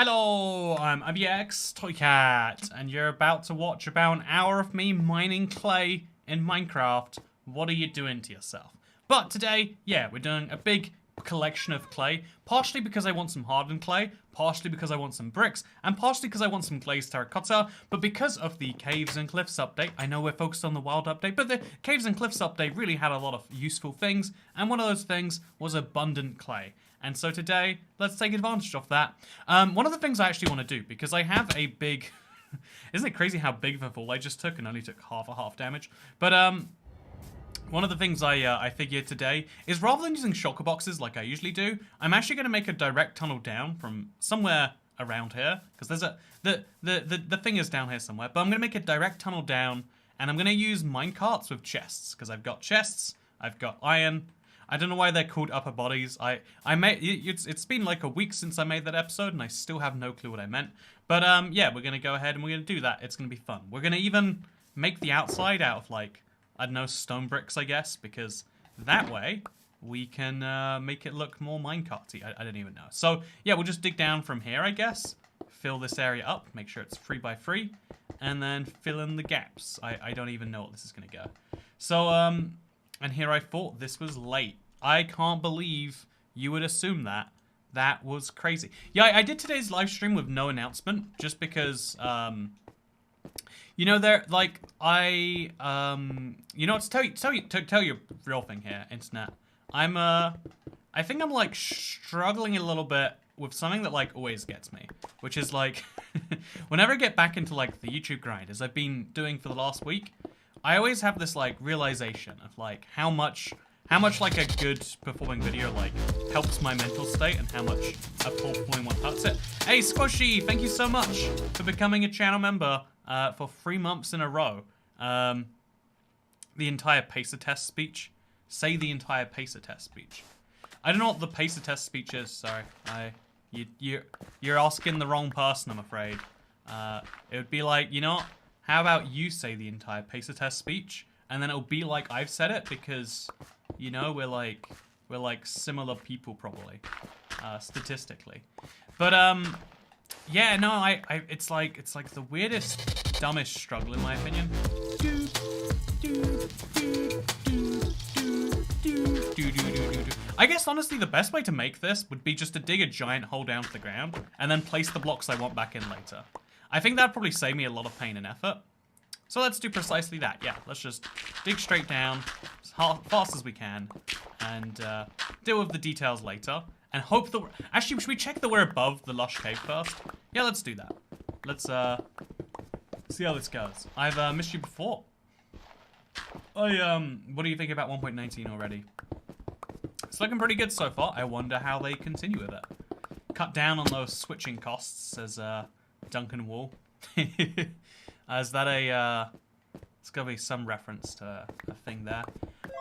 Hello, I'm ABX Toycat, and you're about to watch about an hour of me mining clay in Minecraft. What are you doing to yourself? But today, yeah, we're doing a big collection of clay, partially because I want some hardened clay, partially because I want some bricks, and partially because I want some glazed terracotta, but because of the Caves and Cliffs update. I know we're focused on the Wild update, but the Caves and Cliffs update really had a lot of useful things, and one of those things was abundant clay. And so today, let's take advantage of that. One of the things I actually want to do, because I have a big... Isn't it crazy how big of a fall I just took and only took half damage? But, one of the things I figured today is rather than using shulker boxes like I usually do, I'm actually going to make a direct tunnel down from somewhere around here, because there's the thing is down here somewhere, but I'm going to make a direct tunnel down, and I'm going to use minecarts with chests, because I've got chests, I've got iron. I don't know why they're called upper bodies. It's been like a week since I made that episode, and I still have no clue what I meant. But yeah, we're gonna go ahead and we're gonna do that. It's gonna be fun. We're gonna even make the outside out of like, I don't know, stone bricks, I guess, because that way we can make it look more minecarty. I don't even know. So yeah, we'll just dig down from here, I guess. Fill this area up, make sure it's 3x3, and then fill in the gaps. I don't even know what this is gonna go. So and here I thought this was late. I can't believe you would assume that. That was crazy. Yeah, I did today's live stream with no announcement, just because, you know, there, like, you know, to tell you a real thing here, internet. I think I'm, like, struggling a little bit with something that, like, always gets me, which is, like, whenever I get back into, like, the YouTube grind, as I've been doing for the last week, I always have this, like, realization of, like, how much, like, a good performing video, like, helps my mental state and how much a poor performing one hurts it. Hey, Squishy, thank you so much for becoming a channel member for 3 months in a row. The entire pacer test speech. Say the entire pacer test speech. I don't know what the pacer test speech is, sorry. You're asking the wrong person, I'm afraid. It would be like, you know what? How about you say the entire pacer test speech, and then it'll be like I've said it, because, you know, we're like similar people probably, statistically. But yeah, no, it's like the weirdest, dumbest struggle in my opinion. I guess honestly the best way to make this would be just to dig a giant hole down to the ground and then place the blocks I want back in later. I think that'd probably save me a lot of pain and effort. So let's do precisely that. Yeah, let's just dig straight down as fast as we can and deal with the details later. And hope that actually, should we check that we're above the lush cave first? Yeah, let's do that. Let's see how this goes. I've missed you before. What do you think about 1.19 already? It's looking pretty good so far. I wonder how they continue with it. Cut down on those switching costs, says Duncan Wall. Is that a, it's gotta be some reference to a thing there.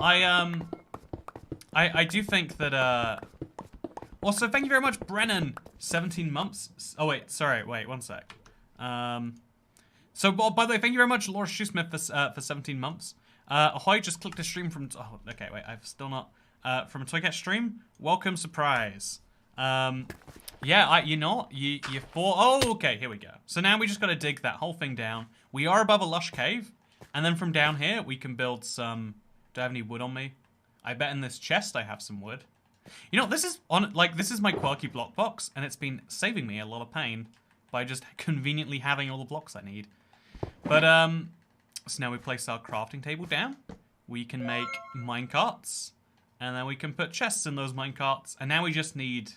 I do think that, also thank you very much, Brennan. 17 months. Oh wait, sorry, wait, one sec. So, by the way, thank you very much, Laura Shoesmith, for 17 months. Ahoy, just clicked a stream from, oh, okay, wait, I've still not, from a Toycat stream. Welcome, surprise. Yeah, you know, you thought, oh, okay, here we go. So now we just gotta dig that whole thing down. We are above a lush cave, and then from down here, we can build some, do I have any wood on me? I bet in this chest I have some wood. You know, this is, this is my quirky block box, and it's been saving me a lot of pain by just conveniently having all the blocks I need. But, so now we place our crafting table down. We can make minecarts, and then we can put chests in those minecarts, and now we just need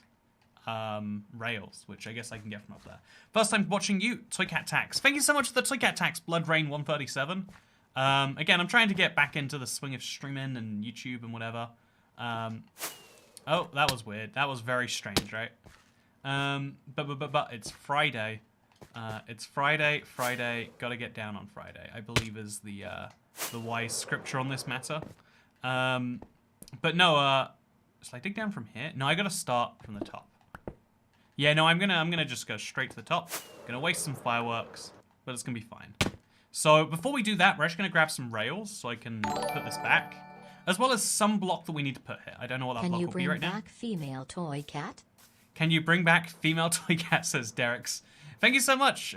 rails, which I guess I can get from up there. First time watching you, Toycat Tax. Thank you so much for the Toycat Tax, Blood Rain 137. Again, I'm trying to get back into the swing of streaming and YouTube and whatever. Oh, that was weird. That was very strange, right? But it's Friday. It's Friday, gotta get down on Friday, I believe is the wise scripture on this matter. But no, should I dig down from here? No, I gotta start from the top. Yeah, no, I'm gonna just go straight to the top. Gonna waste some fireworks, but it's gonna be fine. So before we do that, we're actually gonna grab some rails so I can put this back, as well as some block that we need to put here. I don't know what that block will be right now. Can you bring back female Toycat? Can you bring back female toy cat, says Derek's. Thank you so much.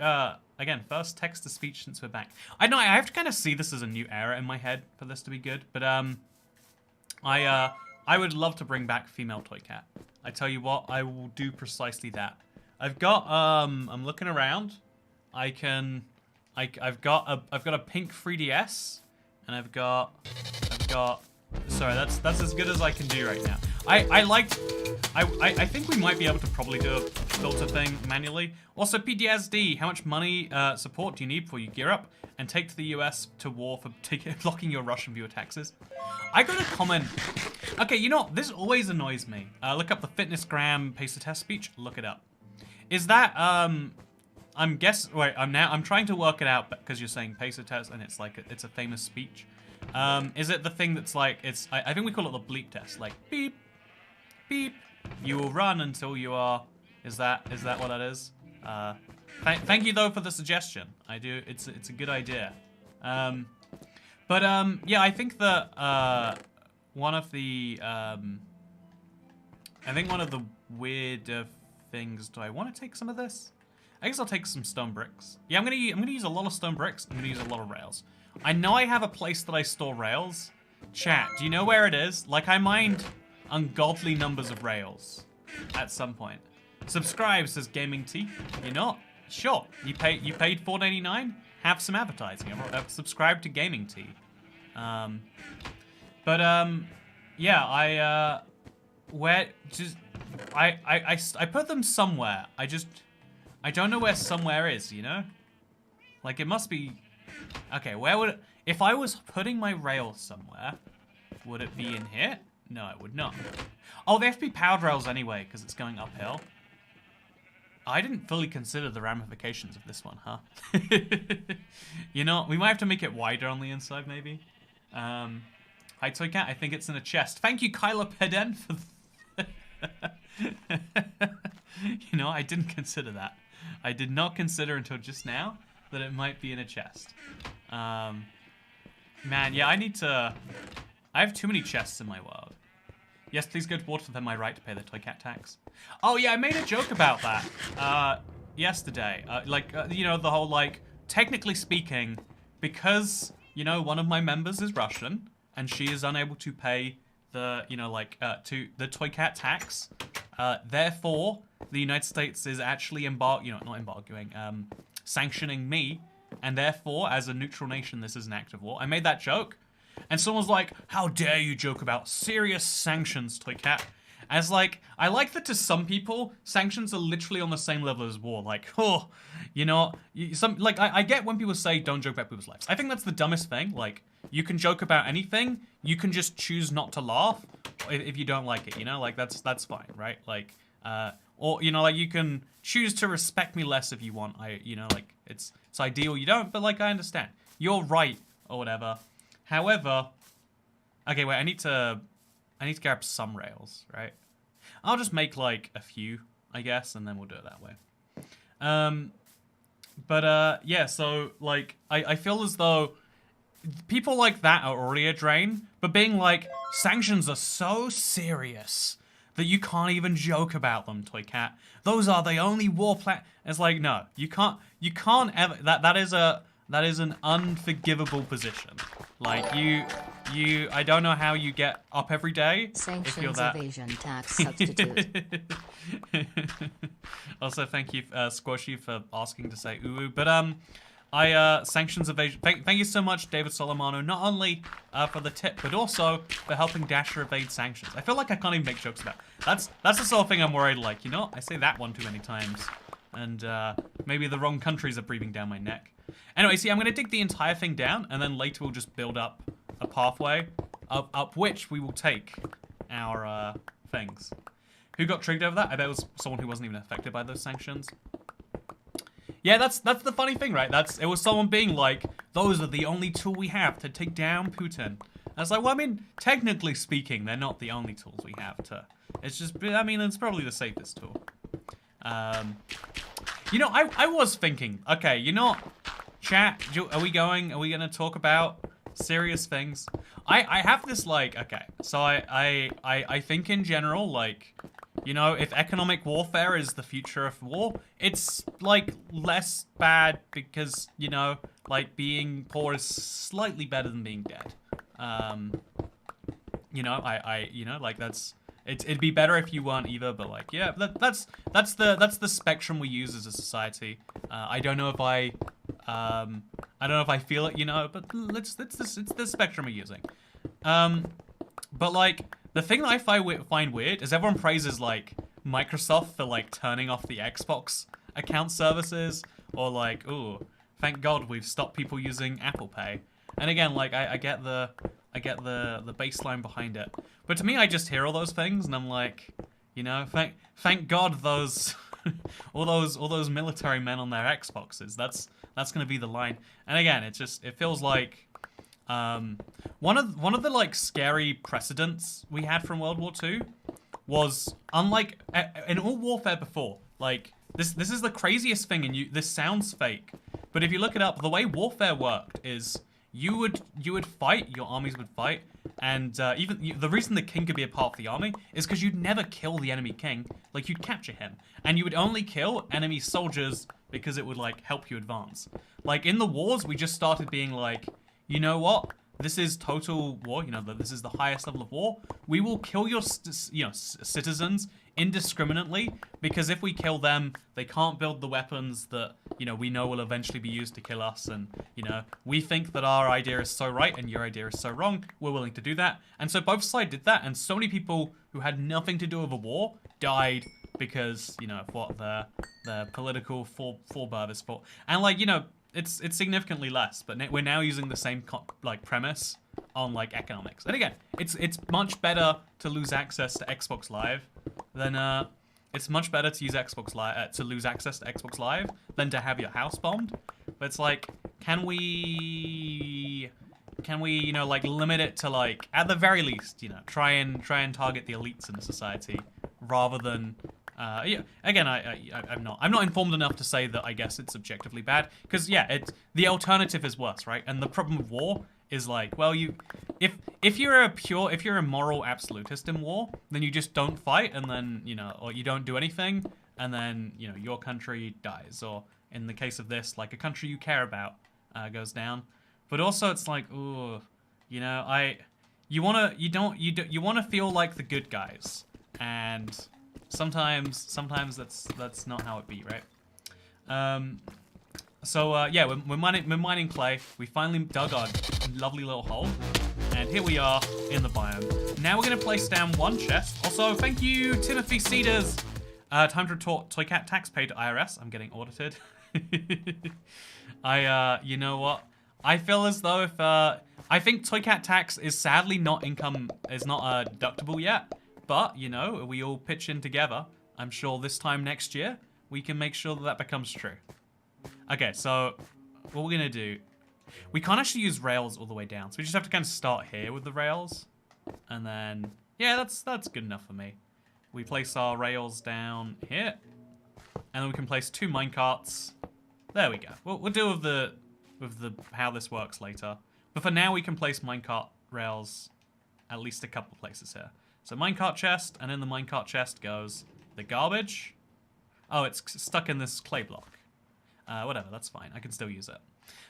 Again, first text-to-speech since we're back. I know, I have to kind of see this as a new era in my head for this to be good, but I would love to bring back female toy cat. I tell you what, I will do precisely that. I've got, I'm looking around. I've got a pink 3DS, and I've got, sorry, that's as good as I can do right now. I think we might be able to probably do a filter thing manually. Also, PTSD, how much money support do you need before you gear up and take to the US to war for blocking your Russian viewer taxes? I got a comment. Okay, you know, this always annoys me. Look up the FitnessGram pacer test speech, look it up. Is that, I'm trying to work it out because you're saying pacer test and it's like, it's a famous speech. Is it the thing that's like, I think we call it the bleep test, like beep, beep, you will run until you are, is that what that is? Thank you though for the suggestion. I do, it's a good idea. Yeah, I think that, one of the weird things, do I want to take some of this? I guess I'll take some stone bricks. Yeah, I'm gonna use a lot of stone bricks. I'm gonna use a lot of rails. I know I have a place that I store rails. Chat, do you know where it is? Like, I mined ungodly numbers of rails at some point. Subscribe, says Gaming Tea. You're not? Sure. You paid $4.99? Have some advertising. Subscribe to Gaming Tea. Yeah, I put them somewhere. I don't know where somewhere is, you know? Like, it must be... Okay, where would it... If I was putting my rails somewhere, would it be in here? No, it would not. Oh, they have to be powered rails anyway, because it's going uphill. I didn't fully consider the ramifications of this one, huh? You know, we might have to make it wider on the inside, maybe. Hi, Toy Cat. I think it's in a chest. Thank you, Kyla Peden, for... You know, I didn't consider that. I did not consider until just now that it might be in a chest. Man, yeah, I have too many chests in my world. Yes, please go to water for them, my right to pay the Toy Cat tax. Oh, yeah, I made a joke about that yesterday. You know, the whole, like, technically speaking, because, you know, one of my members is Russian, and she is unable to pay the, you know, like, to the Toy Cat tax, therefore, the United States is actually sanctioning me, and therefore, as a neutral nation, this is an act of war. I made that joke, and someone was like, how dare you joke about serious sanctions, Toy Cat? As like, I like that to some people, sanctions are literally on the same level as war. Like, oh, you know, I get when people say don't joke about people's lives. I think that's the dumbest thing. Like, you can joke about anything, you can just choose not to laugh if you don't like it, you know? Like, that's fine, right? Like, or, you know, like, you can choose to respect me less if you want. You know, like, it's ideal you don't, but, like, I understand. You're right, or whatever. However, okay, wait, I need to grab some rails, right? I'll just make, like, a few, I guess, and then we'll do it that way. Yeah, so, like, I feel as though people like that are already a drain, but being like, sanctions are so serious that you can't even joke about them, Toy Cat. Those are the only war plan. It's like, no, you can't ever, that is an unforgivable position. Like, I don't know how you get up every day Sanctions if you're that. Evasion tax substitute. Also, thank you, Squashy, for asking to say ooh. But, sanctions evasion. Thank you so much, David Solomano, not only for the tip, but also for helping Dasher evade sanctions. I feel like I can't even make jokes about it. That's the sort of thing I'm worried, like, you know, I say that one too many times. And maybe the wrong countries are breathing down my neck. Anyway, see, I'm going to dig the entire thing down, and then later we'll just build up a pathway up which we will take our things. Who got triggered over that? I bet it was someone who wasn't even affected by those sanctions. Yeah, that's the funny thing, right? It was someone being like, those are the only tool we have to take down Putin. I was like, well, I mean, technically speaking, they're not the only tools we have to. It's just, I mean, it's probably the safest tool. You know, I was thinking, okay, you know, chat, are we going to talk about serious things? I have this, like, okay, so I think in general, like, You know, if economic warfare is the future of war, it's like less bad because, you know, like being poor is slightly better than being dead. You know, you know, like it'd be better if you weren't either, but like, yeah, that's the spectrum we use as a society. I don't know if I don't know if I feel it, you know, but it's the spectrum we're using. But like, the thing that I find weird is everyone praises like Microsoft for like turning off the Xbox account services, or like, ooh, thank God we've stopped people using Apple Pay. And again, like I get the baseline behind it, but to me, I just hear all those things and I'm like, you know, thank God those all those military men on their Xboxes. That's gonna be the line. And again, it feels like one of the like scary precedents we had from World War II was, unlike in all warfare before, like this is the craziest thing, and this sounds fake, but if you look it up, the way warfare worked is you would fight, your armies would fight, and the reason the king could be a part of the army is because you'd never kill the enemy king, like you'd capture him, and you would only kill enemy soldiers because it would like help you advance. Like in the wars, we just started being like, you know what? This is total war. You know, this is the highest level of war. We will kill your, citizens indiscriminately, because if we kill them, they can't build the weapons that, you know, we know will eventually be used to kill us. And, you know, we think that our idea is so right and your idea is so wrong. We're willing to do that. And so both sides did that. And so many people who had nothing to do with a war died because, you know, of what their political forebears fought. And like, you know, it's significantly less, but we're now using the same like premise on like economics. And again, it's much better to lose access to Xbox Live than it's much better to use Xbox Live to lose access to Xbox Live than to have your house bombed. But it's like, can we you know, like limit it to like, at the very least, you know, try and target the elites in society rather than yeah, again, I'm not informed enough to say that I guess it's objectively bad, because yeah, the alternative is worse, right? And the problem with war is like, well, if you're a moral absolutist in war, then you just don't fight, and then, you know, or you don't do anything, and then, you know, your country dies, or in the case of this, like a country you care about goes down. But also it's like, ooh, you know, you wanna feel like the good guys, and sometimes that's not how it be, right? So yeah, we're mining clay. We finally dug our lovely little hole, and here we are in the biome. Now we're gonna place down one chest. Also, thank you, Timothy Cedars. Time to report Toycat tax paid to IRS. I'm getting audited. You know what? I feel as though if I think Toycat tax is sadly not deductible yet. But, you know, we all pitch in together. I'm sure this time next year, we can make sure that becomes true. Okay, so what we're going to do, we can't actually use rails all the way down. So we just have to kind of start here with the rails. And then, yeah, that's good enough for me. We place our rails down here. And then we can place 2 minecarts. There we go. We'll deal with the how this works later. But for now, we can place minecart rails at least a couple of places here. So minecart chest, and in the minecart chest goes the garbage. Oh, it's stuck in this clay block. Whatever, that's fine. I can still use it.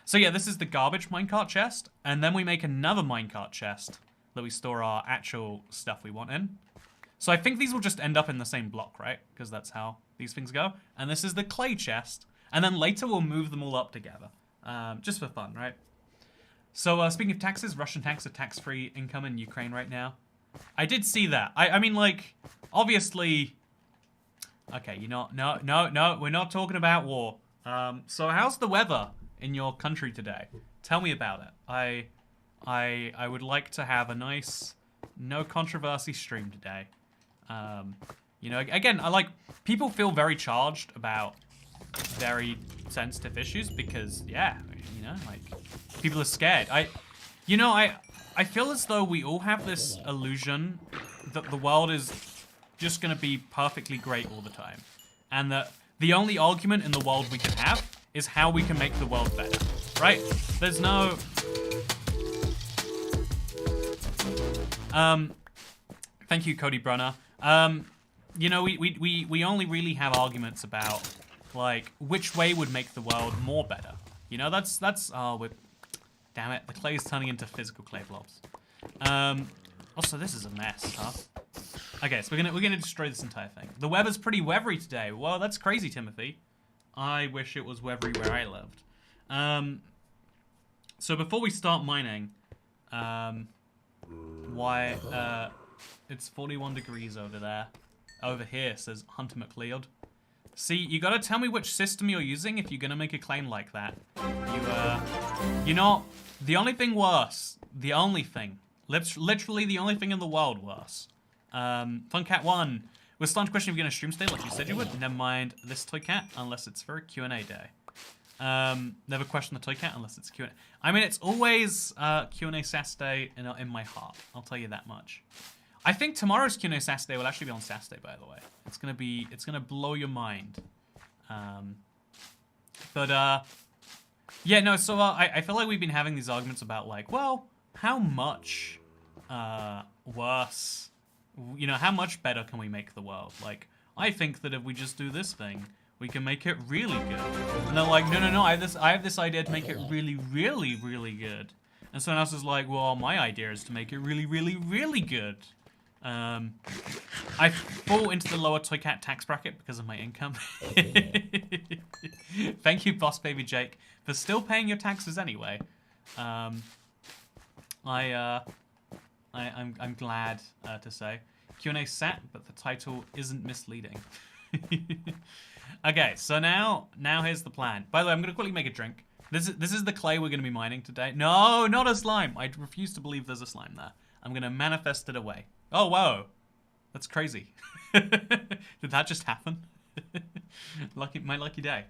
So yeah, this is the garbage minecart chest, and then we make another minecart chest that we store our actual stuff we want in. So I think these will just end up in the same block, right? Because that's how these things go. And this is the clay chest, and then later we'll move them all up together. Just for fun, right? So speaking of taxes, Russian tanks are tax-free income in Ukraine right now. I did see that. I mean, like, obviously... Okay, you know, no, we're not talking about war. So how's the weather in your country today? Tell me about it. I would like to have a nice, no controversy stream today. You know, again, people feel very charged about very sensitive issues because, yeah, you know, like, people are scared. I feel as though we all have this illusion that the world is just going to be perfectly great all the time. And that the only argument in the world we can have is how we can make the world better, right? There's no... Thank you, Cody Brunner. you know, we only really have arguments about, like, which way would make the world more better. You know, that's, damn it, the clay is turning into physical clay blobs. Also, this is a mess, huh? Okay, so we're gonna destroy this entire thing. The weather's pretty weathery today. Well, that's crazy, Timothy. I wish it was weathery where I lived. So before we start mining, it's 41 degrees over there. Over here says Hunter McLeod. See, you gotta tell me which system you're using if you're gonna make a claim like that. You know, the only thing worse, literally the only thing in the world worse. Funcat1, we're starting to question if you're gonna stream today like you said you would. Never mind this toy cat unless it's for a Q&A day. Never question the toy cat unless it's Q&A. I mean, it's always Q&A Saturday in my heart. I'll tell you that much. I think tomorrow's Q&A Saturday will actually be on Saturday, by the way. It's gonna blow your mind. Yeah, no. So I feel like we've been having these arguments about like, well, how much worse, you know, how much better can we make the world? Like, I think that if we just do this thing, we can make it really good. And they're like, no, I have this idea to make it really, really, really good. And someone else is like, well, my idea is to make it really, really, really good. I fall into the lower toy cat tax bracket because of my income. Thank you, Boss Baby Jake, for still paying your taxes anyway. I'm glad to say. Q&A sat, but the title isn't misleading. Okay, so now here's the plan. By the way, I'm gonna quickly make a drink. This is the clay we're gonna be mining today. No, not a slime. I refuse to believe there's a slime there. I'm gonna manifest it away. Oh, whoa. That's crazy. Did that just happen? My lucky day.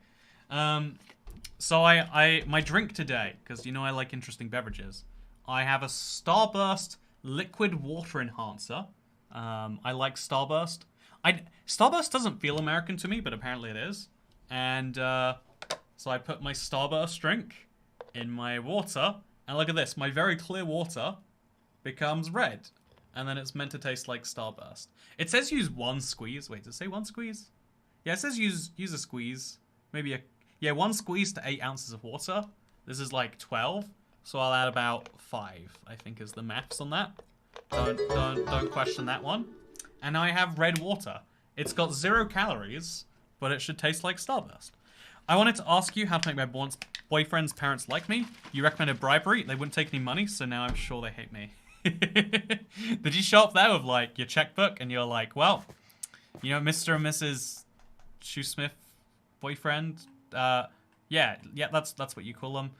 So my drink today, because you know I like interesting beverages. I have a Starburst liquid water enhancer. I like Starburst. Starburst doesn't feel American to me, but apparently it is. And so I put my Starburst drink in my water, and look at this. My very clear water becomes red. And then it's meant to taste like Starburst. It says use 1 squeeze. Wait, does it say 1 squeeze? Yeah, it says use a squeeze. Maybe 1 squeeze to 8 ounces of water. This is like 12, so I'll add about 5, I think is the maths on that. Don't question that one. And now I have red water. It's got 0 calories, but it should taste like Starburst. I wanted to ask you how to make my boyfriend's parents like me. You recommended bribery. They wouldn't take any money, so now I'm sure they hate me. Did you show up there with like your checkbook and you're like, well, you know, Mr. and Mrs. Shoesmith boyfriend? Yeah, that's what you call them.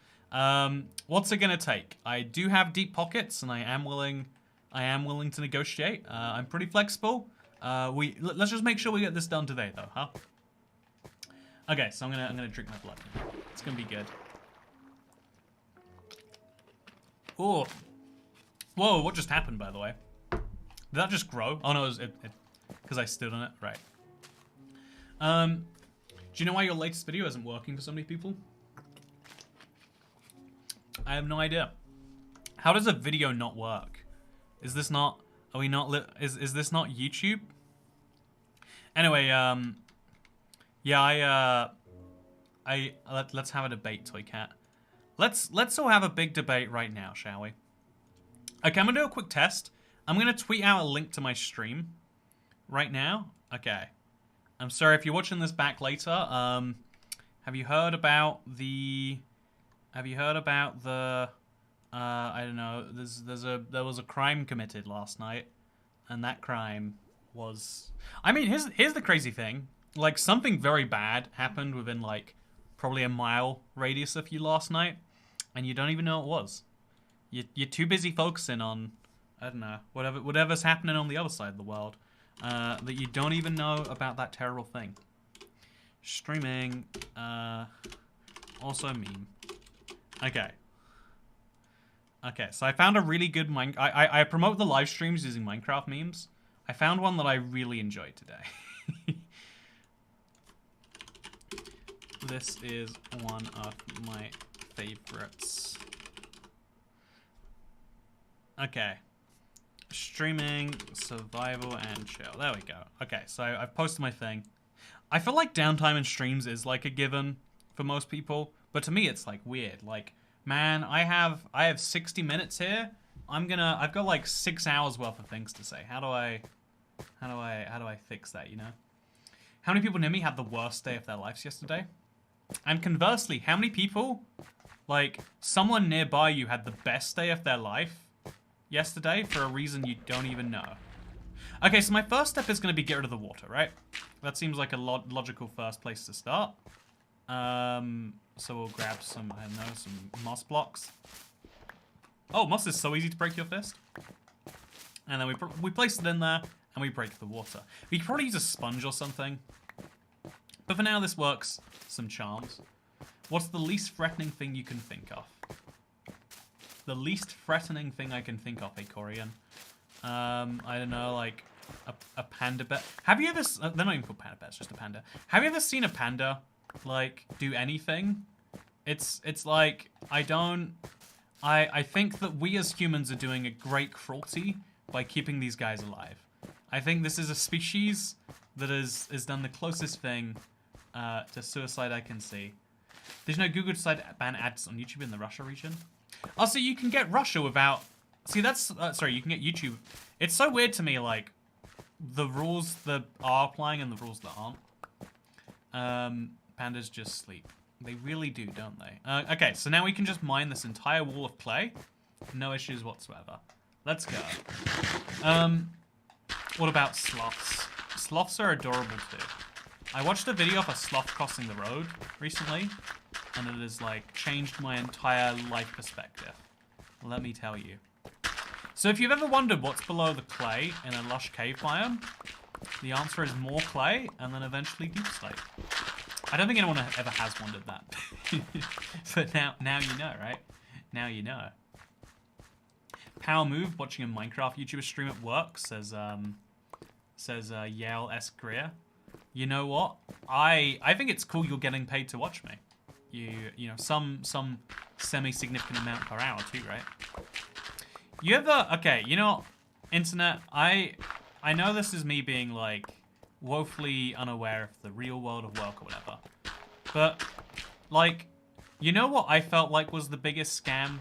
What's it gonna take? I do have deep pockets and I am willing to negotiate. I'm pretty flexible. Let's just make sure we get this done today though, huh? Okay, so I'm gonna drink my blood. It's gonna be good. Oh. Whoa, what just happened, by the way? Did that just grow? Oh, no, it because I stood on it. Right. Do you know why your latest video isn't working for so many people? I have no idea. How does a video not work? Is this not... Are we not... Is this not YouTube? Anyway, yeah, let's have a debate, Toy Cat. Let's all have a big debate right now, shall we? Okay, I'm gonna do a quick test. I'm gonna tweet out a link to my stream right now. Okay. I'm sorry if you're watching this back later. Have you heard about the? I don't know. There was a crime committed last night, and that crime was. I mean, here's the crazy thing. Like something very bad happened within like probably a mile radius of you last night, and you don't even know it was. You're too busy focusing on, I don't know, whatever's happening on the other side of the world, that you don't even know about that terrible thing. Streaming, also a meme. Okay. Okay, so I found a really good I promote the live streams using Minecraft memes. I found one that I really enjoyed today. This is one of my favorites. Okay. Streaming, survival, and chill. There we go. Okay, so I've posted my thing. I feel like downtime in streams is like a given for most people, but to me it's like weird. Like, man, I have 60 minutes here. I've got like 6 hours worth of things to say. How do I fix that, you know? How many people near me had the worst day of their lives yesterday? And conversely, how many people, like, someone nearby you had the best day of their life yesterday for a reason you don't even know? Okay, so my first step is going to be get rid of the water, right? That seems like a logical first place to start. So we'll grab some, I don't know, some moss blocks. Oh, moss is so easy to break your fist. And then we place it in there, and we break the water. We could probably use a sponge or something. But for now, this works. Some charms. What's the least threatening thing you can think of? The least threatening thing I can think of, Akorian. I don't know, like a panda bear. Have you ever? They're not even called panda bears, just a panda. Have you ever seen a panda like do anything? It's like I think that we as humans are doing a great cruelty by keeping these guys alive. I think this is a species that has done the closest thing to suicide I can see. There's no Google decide to ban ads on YouTube in the Russia region. Also, you can get Russia without. See, that's sorry. You can get YouTube. It's so weird to me, like the rules that are applying and the rules that aren't. Pandas just sleep. They really do, don't they? Okay, so now we can just mine this entire wall of clay. No issues whatsoever. Let's go. What about sloths? Sloths are adorable too. I watched a video of a sloth crossing the road recently, and it has like changed my entire life perspective. Let me tell you. So if you've ever wondered what's below the clay in a lush cave biome, the answer is more clay and then eventually deep slate. I don't think anyone ever has wondered that. But now you know, right? Now you know. Power move, watching a Minecraft YouTuber stream at work, says Yale S. Greer. You know what? I think it's cool you're getting paid to watch me. You know, some semi-significant amount per hour too, right? You ever, okay, you know, internet, I know this is me being like woefully unaware of the real world of work or whatever, but like, you know what I felt like was the biggest scam?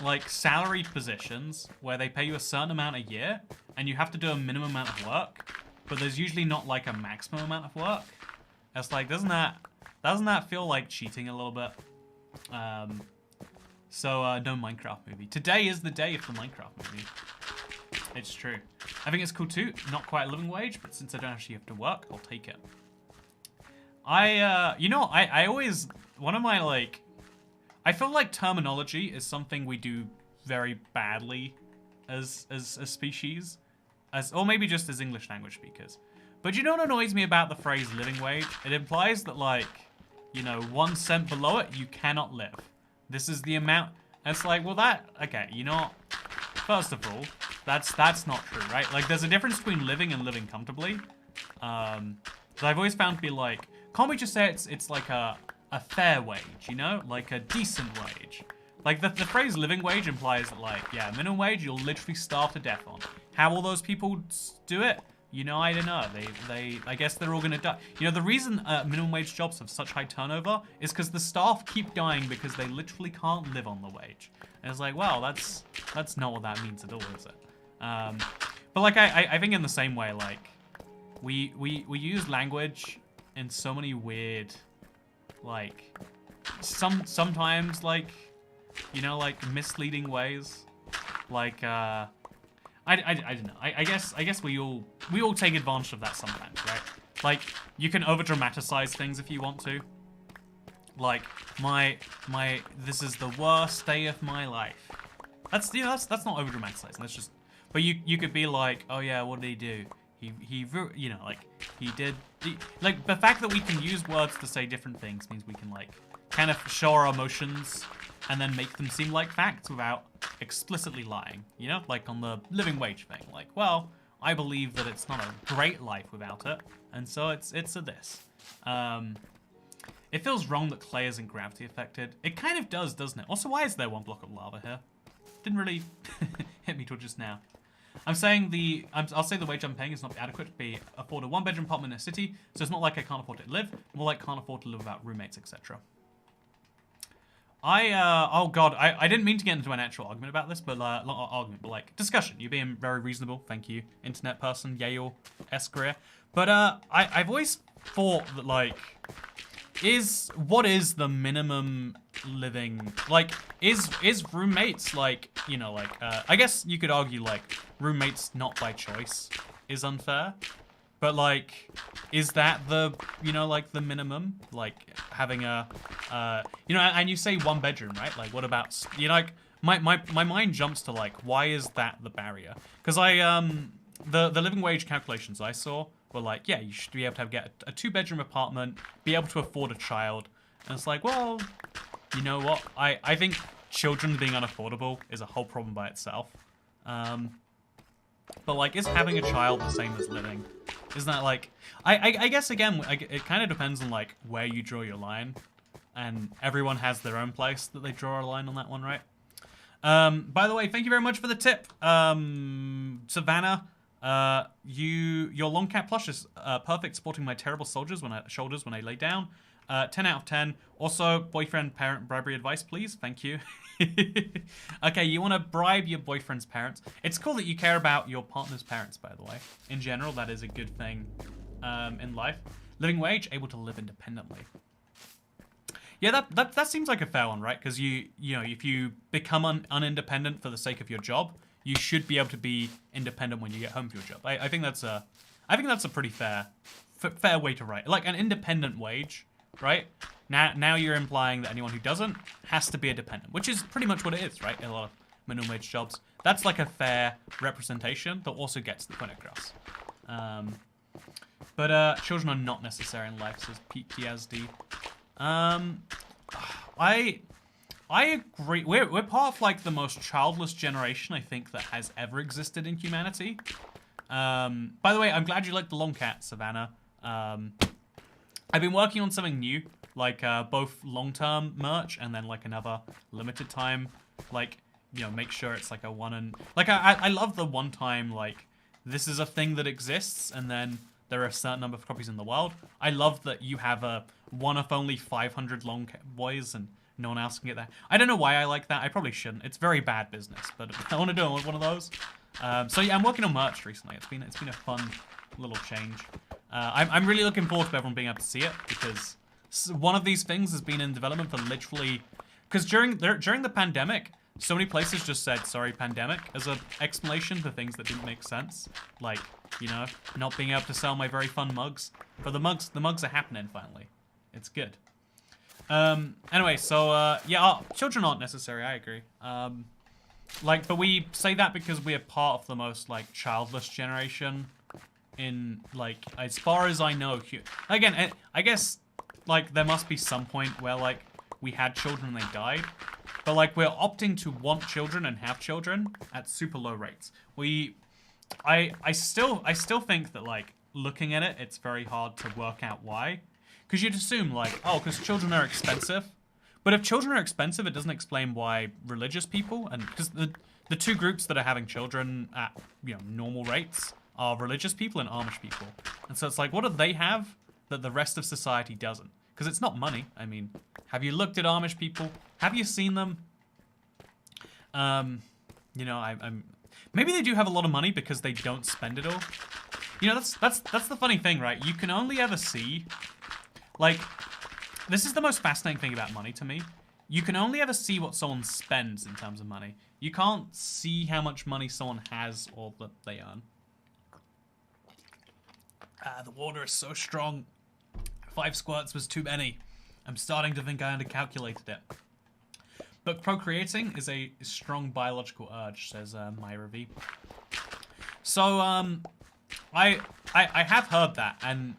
Like salaried positions where they pay you a certain amount a year and you have to do a minimum amount of work, but there's usually not like a maximum amount of work. It's like, doesn't that feel like cheating a little bit? So no Minecraft movie. Today is the day of the Minecraft movie. It's true. I think it's cool too. Not quite a living wage, but since I don't actually have to work, I'll take it. I always, one of my like, I feel like terminology is something we do very badly as a species, or maybe just as English language speakers. But you know what annoys me about the phrase living wage? It implies that like, you know, 1 cent below it, you cannot live. This is the amount. And it's like, well, okay, you know what? First of all, that's not true, right? Like, there's a difference between living and living comfortably. That I've always found to be like, can't we just say it's like a fair wage, you know? Like a decent wage. Like, the phrase living wage implies that, like, yeah, minimum wage, you'll literally starve to death on. How will those people do it? You know, I don't know. I guess they're all gonna die. You know, the reason minimum wage jobs have such high turnover is because the staff keep dying because they literally can't live on the wage. And it's like, well, that's not what that means at all, is it? But like, I think in the same way, like, we use language in so many weird, like, sometimes like, you know, like misleading ways, like I don't know. I guess we all take advantage of that sometimes, right? Like, you can over dramatize things if you want to. Like, this is the worst day of my life. That's, you know, that's not over dramatizing. That's just, but you could be like, oh yeah, what did he do? He you know, like, like, the fact that we can use words to say different things means we can, like, kind of show our emotions and then make them seem like facts without explicitly lying, you know? Like on the living wage thing. Like, well, I believe that it's not a great life without it, and so it's a this. It feels wrong that clay isn't gravity affected. It kind of does, doesn't it? Also, why is there 1 block of lava here? Didn't really hit me till just now. I'm saying I'll say the wage I'm paying is not adequate to afford a one-bedroom apartment in a city, so it's not like I can't afford to live, more like can't afford to live without roommates, etc. Oh god, I didn't mean to get into an actual argument about this, but not argument, but like discussion. You're being very reasonable, thank you, internet person, Yale-esque career. But I've always thought that like, what is the minimum living, like, is roommates like, you know, like, I guess you could argue like roommates not by choice is unfair. But like, is that the, you know, like the minimum? Like having a, you know, and you say one bedroom, right? Like what about, you know, like my mind jumps to like, why is that the barrier? Because the living wage calculations I saw were like, yeah, you should be able to get a 2-bedroom apartment, be able to afford a child. And it's like, well, you know what? I think children being unaffordable is a whole problem by itself. But like, is having a child the same as living? Isn't that like, I guess again, it kind of depends on like where you draw your line, and everyone has their own place that they draw a line on that one, right? By the way, thank you very much for the tip, Savannah. Your long cat plush is perfect, supporting my terrible shoulders when I lay down. 10 out of 10. Also, boyfriend parent bribery advice, please. Thank you. Okay, you want to bribe your boyfriend's parents. It's cool that you care about your partner's parents, by the way. In general, that is a good thing in life. Living wage, able to live independently. Yeah, that seems like a fair one, right? Because you know, if you become unindependent for the sake of your job, you should be able to be independent when you get home from your job. I think that's a pretty fair way to write. Like an independent wage, right? Now you're implying that anyone who doesn't has to be a dependent, which is pretty much what it is, right? In a lot of minimum wage jobs. That's like a fair representation that also gets the point across. But children are not necessary in life, says PTSD. I agree. We're part of like the most childless generation I think that has ever existed in humanity. By the way, I'm glad you like the long cat, Savannah. I've been working on something new, like both long-term merch and then like another limited time, like, you know, make sure it's like a one and like I love the one time like this is a thing that exists and then there are a certain number of copies in the world. I love that you have a one of only 500 long cat boys and no one else can get that. I don't know why I like that. I probably shouldn't. It's very bad business, but I want to do one of those. So yeah, I'm working on merch recently. It's been a fun little change. I'm really looking forward to everyone being able to see it because one of these things has been in development for literally, because during the pandemic, so many places just said sorry pandemic as an explanation for things that didn't make sense, like, you know, not being able to sell my very fun mugs. But the mugs are happening finally. It's good. Anyway, so yeah, children aren't necessary. I agree. Like, but we say that because we are part of the most like childless generation in like, as far as I know. Again, I guess like there must be some point where like we had children and they died, but like we're opting to want children and have children at super low rates. I still think that like looking at it, it's very hard to work out why. Because you'd assume, like, oh, because children are expensive. But if children are expensive, it doesn't explain why religious people, and because the two groups that are having children at, you know, normal rates are religious people and Amish people. And so it's like, what do they have that the rest of society doesn't? Because it's not money. I mean, have you looked at Amish people? Have you seen them? You know, I'm maybe they do have a lot of money because they don't spend it all. You know, that's the funny thing, right? You can only ever see. Like, this is the most fascinating thing about money to me. You can only ever see what someone spends in terms of money. You can't see how much money someone has or that they earn. The water is so strong. 5 squirts was too many. I'm starting to think I undercalculated it. But procreating is a strong biological urge, says Myra V. So, I have heard that, and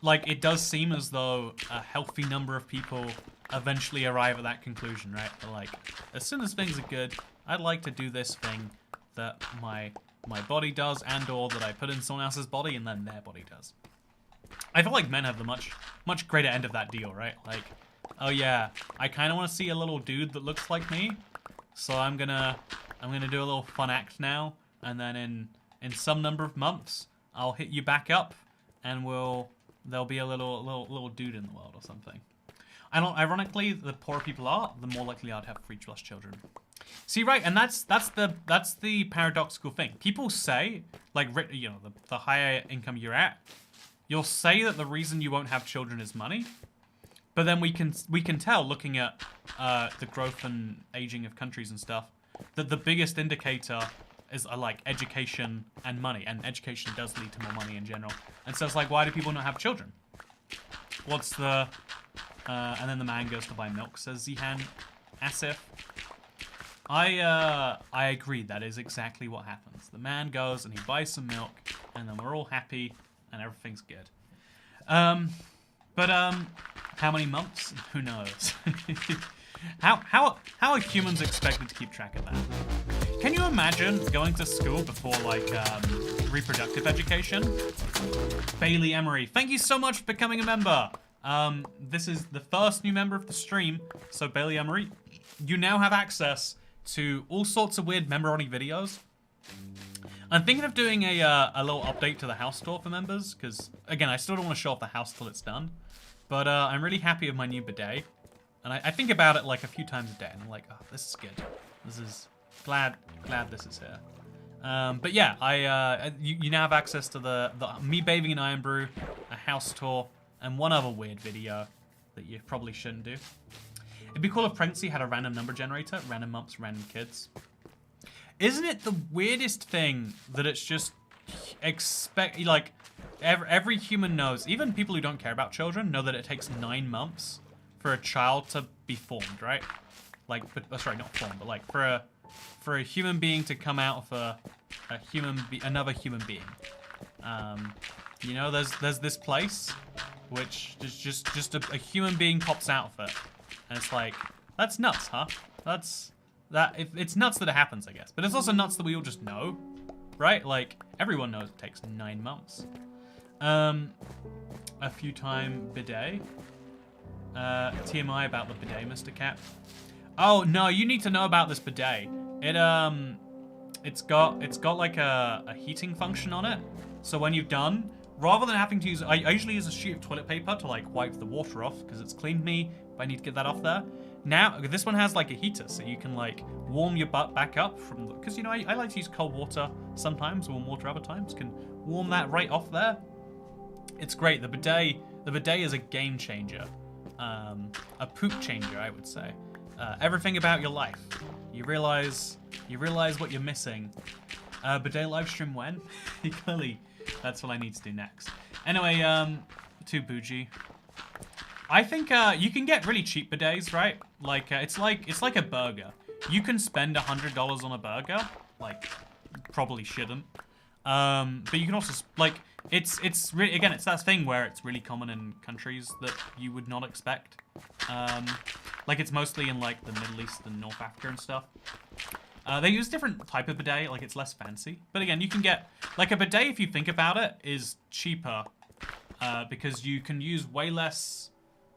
like, it does seem as though a healthy number of people eventually arrive at that conclusion, right? They're like, as soon as things are good, I'd like to do this thing that my body does and or that I put in someone else's body and then their body does. I feel like men have the much greater end of that deal, right? Like, oh yeah, I kind of want to see a little dude that looks like me, so I'm gonna do a little fun act now and then in some number of months, I'll hit you back up, and there'll be a little dude in the world or something. And ironically, the poorer people are, the more likely I'd have 3+ children. See, right, and that's the paradoxical thing. People say, like, you know, the higher income you're at, you'll say that the reason you won't have children is money, but then we can tell, looking at the growth and aging of countries and stuff, that the biggest indicator is like education and money, and education does lead to more money in general. And so it's like, why do people not have children? What's the and then the man goes to buy milk, says Zihan Asif. I agree, that is exactly what happens. The man goes and he buys some milk, and then we're all happy and everything's good. But how many months? Who knows? how are humans expected to keep track of that? Can you imagine going to school before, like, reproductive education? Bailey Emery, thank you so much for becoming a member. This is the first new member of the stream, so Bailey Emery, you now have access to all sorts of weird member-only videos. I'm thinking of doing a little update to the house tour for members, because, again, I still don't want to show off the house till it's done. But I'm really happy with my new bidet. And I think about it, like, a few times a day, and I'm like, oh, this is good. This is... Glad this is here. But yeah, you now have access to the me bathing in Iron Brew, a house tour, and one other weird video that you probably shouldn't do. It'd be cool if pregnancy had a random number generator, random months, random kids. Isn't it the weirdest thing that it's just like every human knows, even people who don't care about children know that it takes 9 months for a child to be formed, right? Like, sorry, not formed, but like for a human being to come out of another human being. You know, there's this place which is just a human being pops out of it, and it's like, that's nuts, huh? It's nuts that it happens, I guess, but it's also nuts that we all just know, right? Like, everyone knows it takes 9 months. A few time bidet. TMI about the bidet, Mr. Cat. Oh no, you need to know about this bidet. It's got like a heating function on it. So when you've done, rather than having to use, I usually use a sheet of toilet paper to like wipe the water off because it's cleaned me, but I need to get that off there. Now, this one has like a heater, so you can like warm your butt back up from, because you know, I like to use cold water sometimes, warm water other times, can warm that right off there. It's great. The bidet is a game changer. A poop changer, I would say. Everything about your life. You realize what you're missing. Bidet livestream when? Clearly, that's what I need to do next. Anyway, too bougie. I think you can get really cheap bidets, right? Like it's like a burger. You can spend $100 on a burger. Like, probably shouldn't. But you can also like it's really, again, it's that thing where it's really common in countries that you would not expect. Like it's mostly in like the Middle East and North Africa and stuff. They use different type of bidet, like it's less fancy. But again, you can get, like a bidet, if you think about it, is cheaper because you can use way less,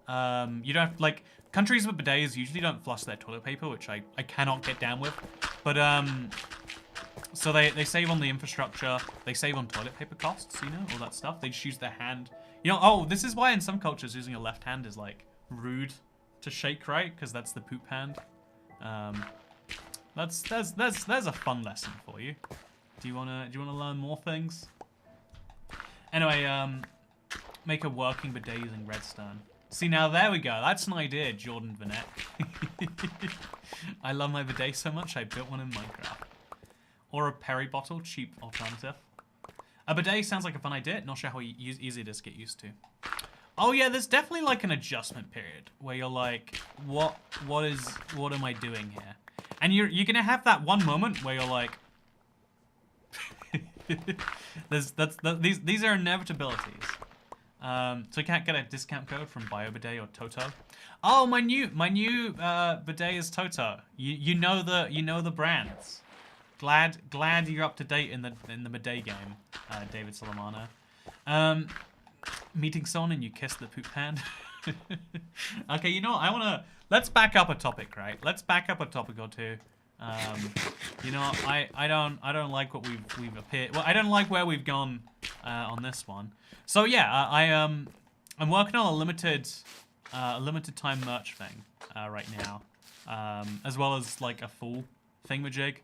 you don't have, like, countries with bidets usually don't flush their toilet paper, which I cannot get down with. But, so they save on the infrastructure, they save on toilet paper costs, you know, all that stuff. They just use their hand. You know, oh, this is why in some cultures using a left hand is, like, rude to shake, right? Because that's the poop hand. There's a fun lesson for you. Do you wanna learn more things? Anyway, make a working bidet using redstone. See, now there we go. That's an idea, Jordan Vanek. I love my bidet so much I built one in Minecraft. Or a Perry bottle, cheap alternative. A bidet sounds like a fun idea. Not sure how easy it is to get used to. Oh yeah, there's definitely like an adjustment period where you're like, what am I doing here? And you're gonna have that one moment where you're like, these are inevitabilities. So you can't get a discount code from BioBidet or Toto. Oh, my new bidet is Toto. You know the brands. Glad you're up to date in the bidet game, David Solomano. Meeting someone and you kiss the poop hand. Okay, you know what? Let's back up a topic, right? Let's back up a topic or two. You know, I don't like what we've appeared. Well, I don't like where we've gone on this one. So yeah, I'm working on a limited time merch thing right now, as well as like a full thingamajig.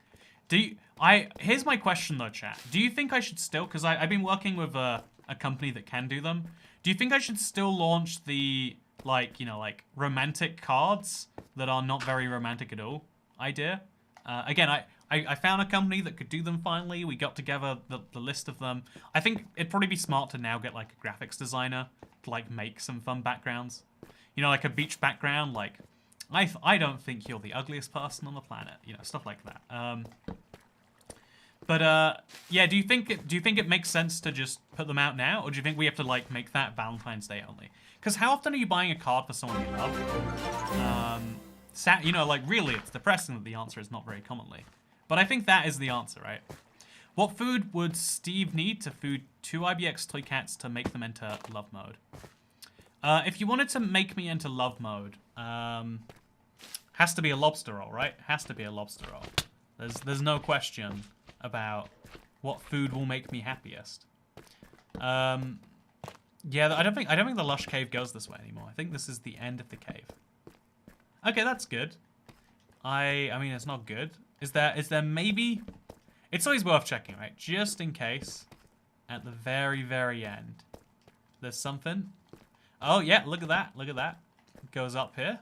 Here's my question though, chat. Do you think I should still, because I've been working with a company that can do them. Do you think I should still launch the like romantic cards that are not very romantic at all idea? Again, I found a company that could do them finally. We got together the list of them. I think it'd probably be smart to now get like a graphics designer to like make some fun backgrounds. You know, like a beach background, like I don't think you're the ugliest person on the planet. You know, stuff like that. Yeah, do you think it makes sense to just put them out now, or do you think we have to like make that Valentine's Day only? Because how often are you buying a card for someone you love? You know, like really, it's depressing that the answer is not very commonly. But I think that is the answer, right? What food would Steve need to food 2 IBX toy cats to make them enter love mode? If you wanted to make me enter love mode, has to be a lobster roll, right? Has to be a lobster roll. There's no question about what food will make me happiest. Yeah, I don't think the Lush Cave goes this way anymore. I think this is the end of the cave. Okay, that's good. I mean, it's not good. Is there maybe? It's always worth checking, right? Just in case. At the very, very end, there's something. Oh yeah, look at that. Look at that. It goes up here.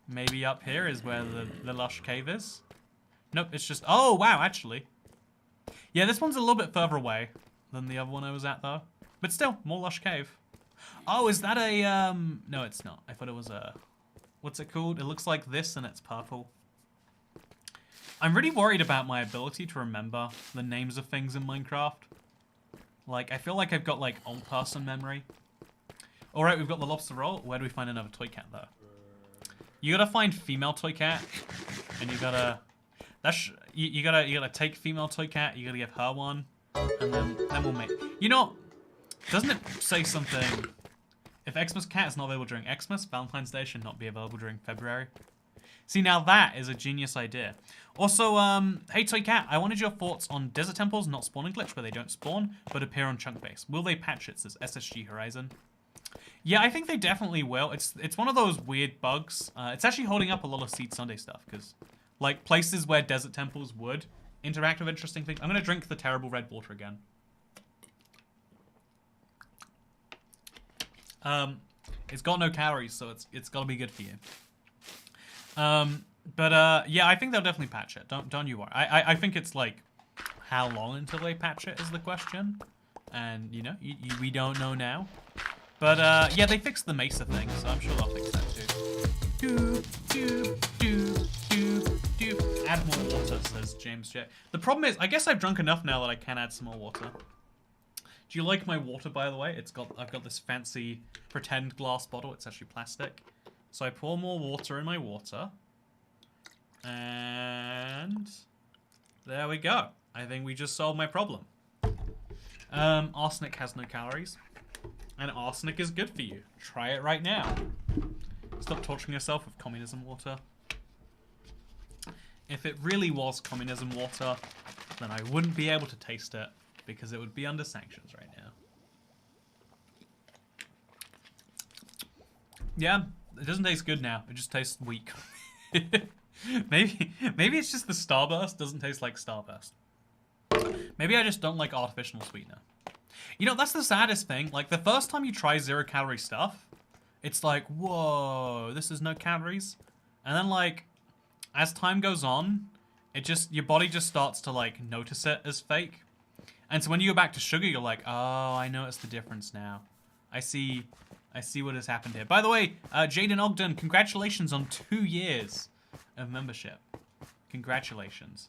Maybe up here is where the Lush Cave is. Nope, it's just. Oh wow, actually. Yeah, this one's a little bit further away than the other one I was at, though. But still, more Lush Cave. Oh, is that a, no, it's not. I thought it was a... What's it called? It looks like this, and it's purple. I'm really worried about my ability to remember the names of things in Minecraft. Like, I feel like I've got, like, old person memory. Alright, we've got the lobster roll. Where do we find another toy cat, though? You gotta find female toy cat, and you gotta... You gotta take female toy cat, you gotta give her one, and then we'll make... You know, doesn't it say something... If Xmas cat is not available during Xmas, Valentine's Day should not be available during February. See, now that is a genius idea. Also, hey Toy Cat, I wanted your thoughts on Desert Temples not spawning glitch, where they don't spawn, but appear on chunk base. Will they patch it, says SSG Horizon? Yeah, I think they definitely will. It's one of those weird bugs. It's actually holding up a lot of Seed Sunday stuff, because... Like, places where desert temples would interact with interesting things. I'm going to drink the terrible red water again. It's got no calories, so it's got to be good for you. Yeah, I think they'll definitely patch it. Don't you worry. I think it's, like, how long until they patch it is the question. And, you know, we don't know now. But, yeah, they fixed the Mesa thing, so I'm sure they'll fix that too. Add more water, says James J. The problem is, I guess I've drunk enough now that I can add some more water. Do you like my water, by the way? I've got this fancy pretend glass bottle. It's actually plastic. So I pour more water in my water. And there we go. I think we just solved my problem. Arsenic has no calories. And arsenic is good for you. Try it right now. Stop torturing yourself with communism water. If it really was communism water, then I wouldn't be able to taste it because it would be under sanctions right now. Yeah, it doesn't taste good now. It just tastes weak. Maybe it's just the Starburst doesn't taste like Starburst. Maybe I just don't like artificial sweetener. You know, that's the saddest thing. Like, the first time you try 0-calorie stuff, it's like, whoa, this is no calories. And then, like, as time goes on, your body just starts to, like, notice it as fake. And so when you go back to sugar, you're like, oh, I notice the difference now. I see what has happened here. By the way, Jaden Ogden, congratulations on 2 years of membership. Congratulations.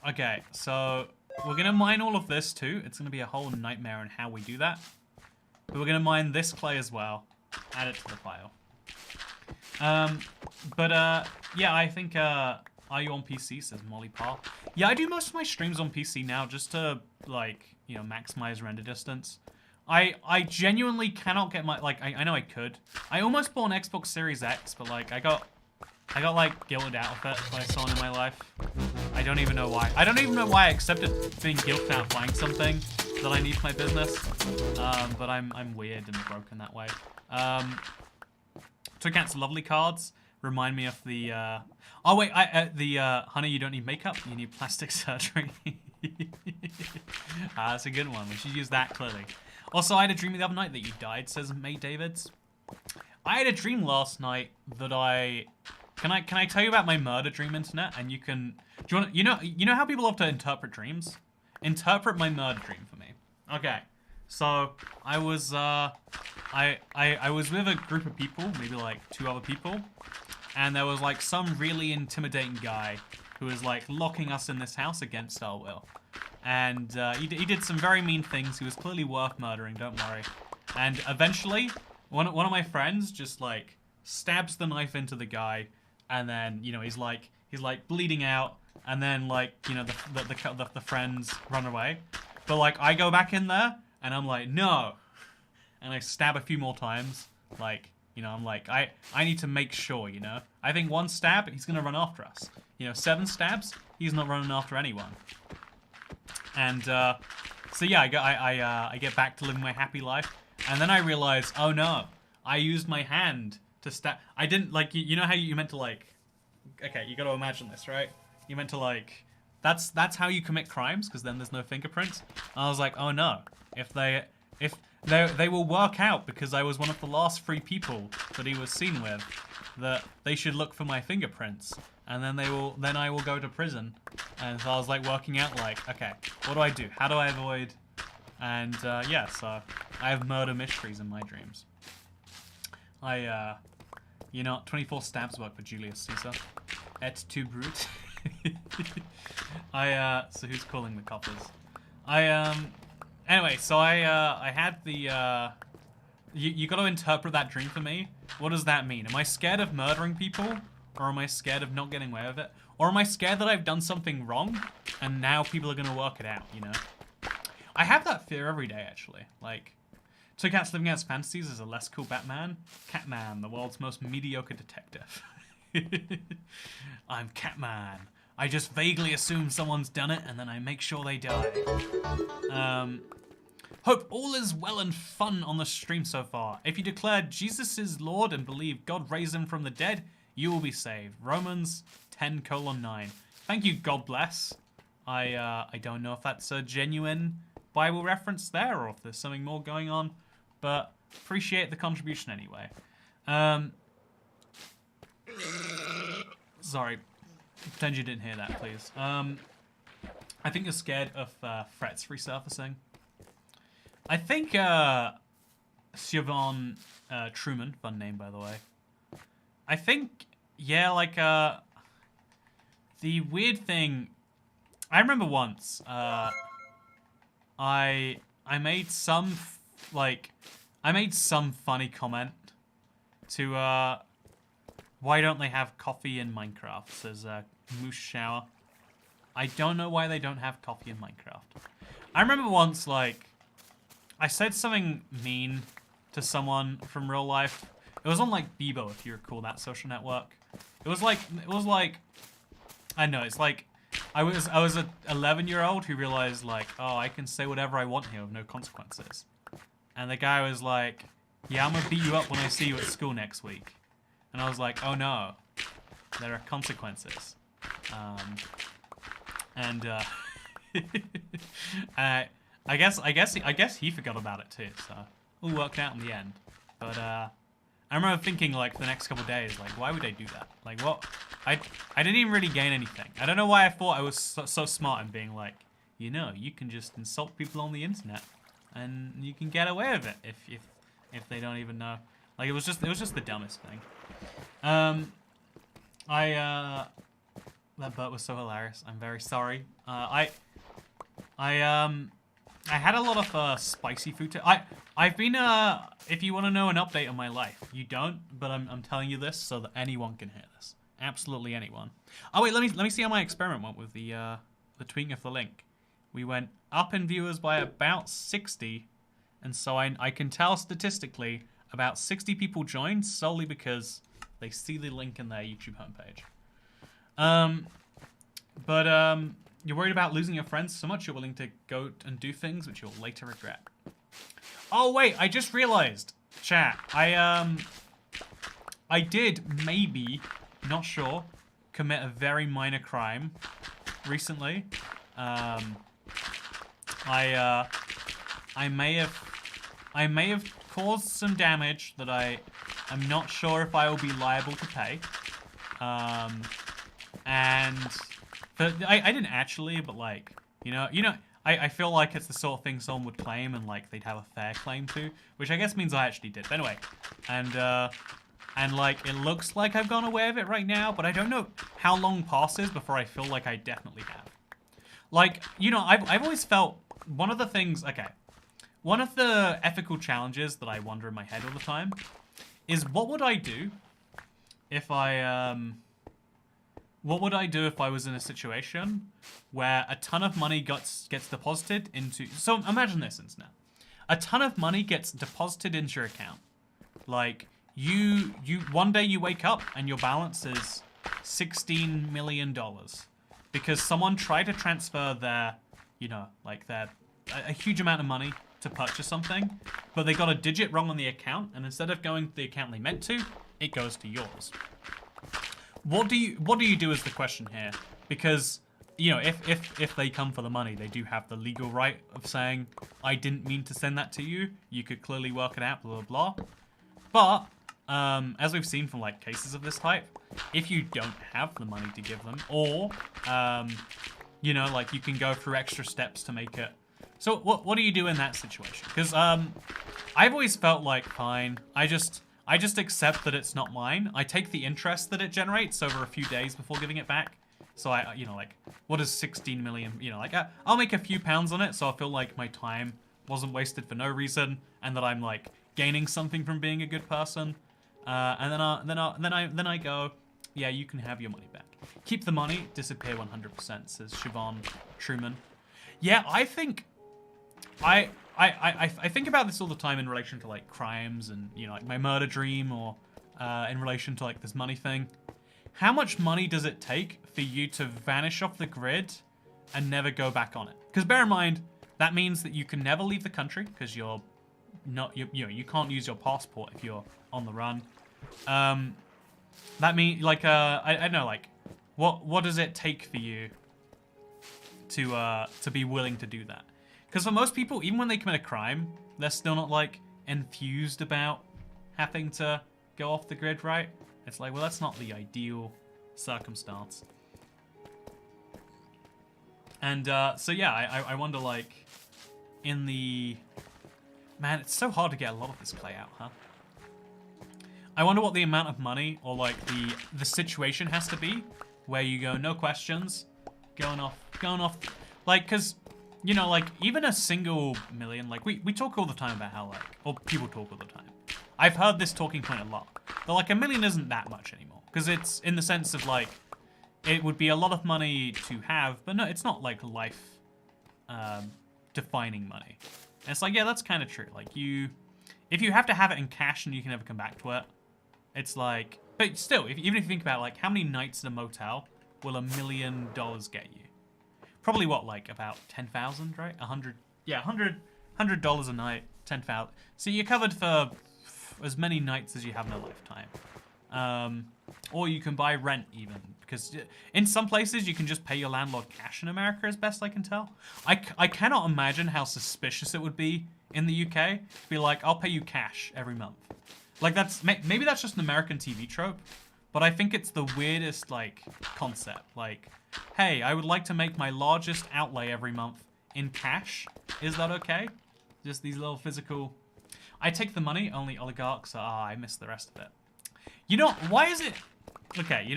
Okay, so we're going to mine all of this too. It's going to be a whole nightmare on how we do that. But we're going to mine this clay as well. Add it to the pile. Yeah, I think, are you on PC, says Molly Parr. Yeah, I do most of my streams on PC now just to, like, you know, maximize render distance. I genuinely cannot get my, like, I know I could. I almost bought an Xbox Series X, but, like, I got I got like guilted out of it by someone in my life. I don't even know why. I don't even know why I accepted being guilted out of buying something that I need for my business. But I'm weird and broken that way. Tookat's lovely cards remind me of the. Oh wait, honey, you don't need makeup. You need plastic surgery. That's a good one. We should use that clearly. Also, I had a dream the other night that you died, says May Davids. I had a dream last night that I... Can I tell you about my murder dream, internet? And you can... Do you want to... You know how people love to interpret dreams? Interpret my murder dream for me. Okay. So, I was... I was with a group of people, maybe like 2 other people. And there was like some really intimidating guy who was like locking us in this house against our will. And he did some very mean things. He was clearly worth murdering, don't worry. And eventually, one of my friends just like stabs the knife into the guy, and then you know he's like bleeding out, and then like you know the friends run away. But like I go back in there, and I'm like no, and I stab a few more times. Like you know I'm like I need to make sure, you know. I think 1 stab he's gonna run after us. You know 7 stabs he's not running after anyone. And so yeah, I get back to living my happy life, and then I realize, oh no, I used my hand to stab. I didn't like you know how you meant to like. Okay, you got to imagine this, right? You meant to like. That's how you commit crimes, because then there's no fingerprints. And I was like, oh no, if they will work out because I was one of the last 3 people that he was seen with, that they should look for my fingerprints. And then I will go to prison. And so I was like working out like, okay, what do I do? How do I avoid? And yeah, so I have murder mysteries in my dreams. You know, 24 stabs work for Julius Caesar. Et tu brute. So who's calling the coppers? Anyway, so I had the, you got to interpret that dream for me. What does that mean? Am I scared of murdering people? Or am I scared of not getting away with it? Or am I scared that I've done something wrong and now people are going to work it out, you know? I have that fear every day, actually. Like, Tookat's living out his fantasies as a less cool Batman. Catman, the world's most mediocre detective. I'm Catman. I just vaguely assume someone's done it and then I make sure they die. Hope all is well and fun on the stream so far. If you declare Jesus is Lord and believe God raised him from the dead, you will be saved. Romans 10:9. Thank you, God bless. I don't know if that's a genuine Bible reference there or if there's something more going on, but appreciate the contribution anyway. Sorry, pretend you didn't hear that, please. I think you're scared of threats resurfacing. I think Siobhan Truman, fun name by the way. I think, yeah, like, the weird thing, I remember once, I made some, I made some funny comment to, why don't they have coffee in Minecraft, says, Moose Shower. I don't know why they don't have coffee in Minecraft. I remember once, like, I said something mean to someone from real life. It was on like Bebo, if you recall that social network. It was like I don't know, it's like I was an 11-year-old who realized like, oh, I can say whatever I want here with no consequences. And the guy was like, yeah, I'm gonna beat you up when I see you at school next week. And I was like, oh no, there are consequences. I guess he forgot about it too, so it all worked out in the end. But I remember thinking like the next couple of days, like, why would I do that? Like, what? I didn't even really gain anything. I don't know why I thought I was so smart in being like, you know, you can just insult people on the internet, and you can get away with it if they don't even know. Like, it was just the dumbest thing. That butt was so hilarious. I'm very sorry. I had a lot of spicy food. I've been if you want to know an update on my life, you don't, but I'm telling you this so that anyone can hear this. Absolutely anyone. Oh wait, let me see how my experiment went with the tweaking of the link. We went up in viewers by about 60, and so I can tell statistically about 60 people joined solely because They see the link in their YouTube homepage. You're worried about losing your friends so much you're willing to go and do things which you'll later regret. Oh wait, I just realized, chat. I did maybe, not sure, commit a very minor crime recently. I may have caused some damage that I am not sure if I will be liable to pay. But I didn't actually, but like, I feel like it's the sort of thing someone would claim and like they'd have a fair claim to, which I guess means I actually did. But anyway, and like it looks like I've gone away with it right now, but I don't know how long passes before I feel like I definitely have. Like, I've always felt one of the things, one of the ethical challenges that I wonder in my head all the time is what would I do if what would I do if I was in a situation where a ton of money gets deposited into... So imagine this instead. A ton of money gets deposited into your account. Like, you one day you wake up and your balance is $16 million. Because someone tried to transfer their, a huge amount of money to purchase something, but they got a digit wrong on the account, and instead of going to the account they meant to, it goes to yours. What do you do is the question here, because if they come for the money, they do have the legal right of saying I didn't mean to send that to you. You could clearly work it out, blah blah blah. But as we've seen from like cases of this type, if you don't have the money to give them, or like you can go through extra steps to make it. So what do you do in that situation? Because I've always felt like fine. I just accept that it's not mine. I take the interest that it generates over a few days before giving it back. So what is 16 million? I'll make a few pounds on it, so I feel like my time wasn't wasted for no reason, and that I'm like gaining something from being a good person. And then I go, yeah, you can have your money back. Keep the money, disappear 100%, says Siobhan Truman. Yeah, I think I think about this all the time in relation to like crimes and like my murder dream, or in relation to like this money thing. How much money does it take for you to vanish off the grid and never go back on it? Because bear in mind that means that you can never leave the country because you can't use your passport if you're on the run. That means like I don't know, like what does it take for you to be willing to do that? Because for most people, even when they commit a crime, they're still not like enthused about having to go off the grid, right? It's like, well, that's not the ideal circumstance. And so yeah, I wonder like in the... Man, it's so hard to get a lot of this play out, huh? I wonder what the amount of money or like the situation has to be where you go, no questions, going off, like, because, like even a single million, like we talk all the time about how like, or people talk all the time. I've heard this talking point a lot. But like $1 million isn't that much anymore. Because it's in the sense of like, it would be a lot of money to have, but no, it's not like life defining money. And it's like, yeah, that's kind of true. Like if you have to have it in cash and you can never come back to it, it's like, but still, even if you think about like how many nights in a motel will $1 million get you? Probably what, like about 10,000, right? 100, yeah, $100 a night, 10,000. So you're covered for as many nights as you have in a lifetime. Or you can buy rent even, because in some places you can just pay your landlord cash in America, as best I can tell. I cannot imagine how suspicious it would be in the UK to be like, I'll pay you cash every month. Like maybe that's just an American TV trope, but I think it's the weirdest like concept. Like, hey, I would like to make my largest outlay every month in cash. Is that okay? Just these little physical... I take the money, only oligarchs. I miss the rest of it. Why is it... Okay,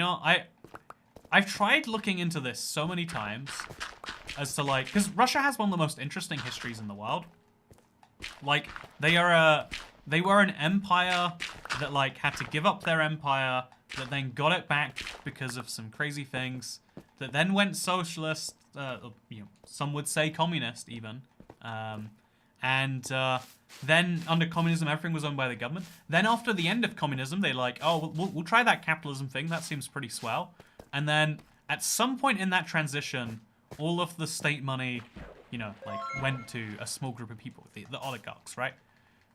I've tried looking into this so many times as to like... Because Russia has one of the most interesting histories in the world. Like, they were an empire that like had to give up their empire, that then got it back because of some crazy things, that then went socialist, some would say communist even. And then under communism, everything was owned by the government. Then after the end of communism, they like, oh, we'll try that capitalism thing. That seems pretty swell. And then at some point in that transition, all of the state money, you know, like went to a small group of people, the oligarchs, right?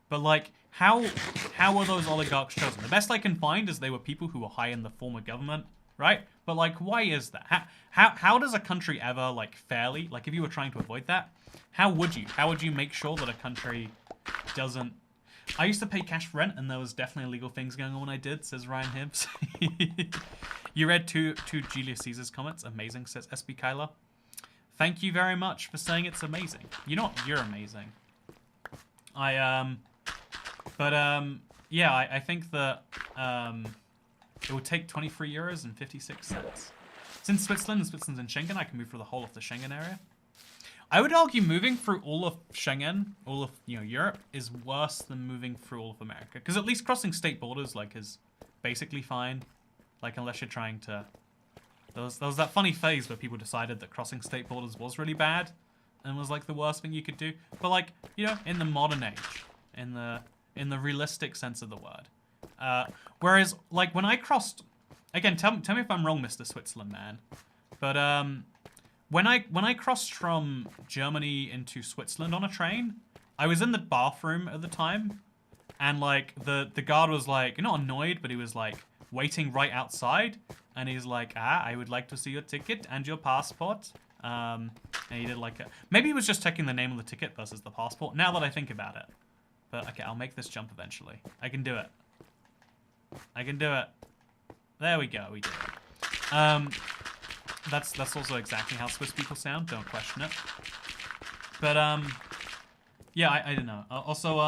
But like, how were those oligarchs chosen? The best I can find is they were people who were high in the former government, right? But like, why is that? How does a country ever like fairly, like if you were trying to avoid that, how would you make sure that a country doesn't? I used to pay cash for rent, and there was definitely illegal things going on when I did, says Ryan Hibbs. You read two Julius Caesar's comments. Amazing, says SB Kyler. Thank you very much for saying it's amazing. You know what? You're amazing. Yeah, I think that it would take 23 euros and 56 cents. Since Switzerland's in Schengen, I can move through the whole of the Schengen area. I would argue moving through all of Schengen, all of Europe, is worse than moving through all of America. Because at least crossing state borders like is basically fine. Like unless you're trying to. There was that funny phase where people decided that crossing state borders was really bad, and was like the worst thing you could do. But like in the modern age, in the realistic sense of the word. Whereas like when I crossed, again, tell me if I'm wrong, Mr. Switzerland man, but when I crossed from Germany into Switzerland on a train, I was in the bathroom at the time, and like the guard was like not annoyed, but he was like waiting right outside, and he's like, I would like to see your ticket and your passport. And he did like maybe he was just checking the name on the ticket versus the passport. Now that I think about it, but okay, I'll make this jump eventually. I can do it. I can do it. There we go. We did it. That's also exactly how Swiss people sound. Don't question it. But yeah, I don't know. Also,